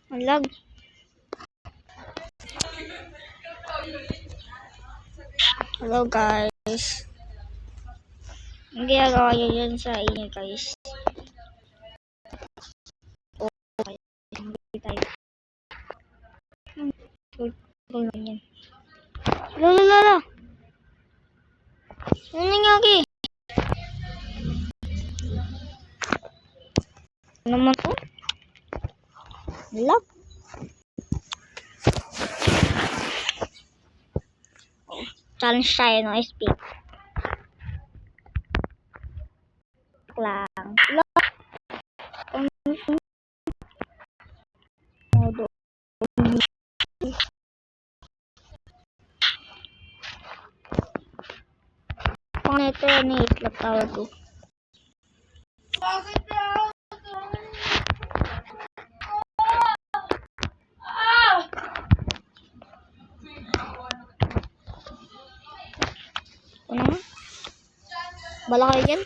Malag. Hello guys. Ang ginagawa nyo dyan sa inyo guys. Okay. Hindi tayo. Yan. Lala. Ano nangyari? Ano naman to? Malag. Challenge tayo ng SP. Lang. Modo. Kung ito ni itlog tawag ko. Ano? Bala kayo dyan?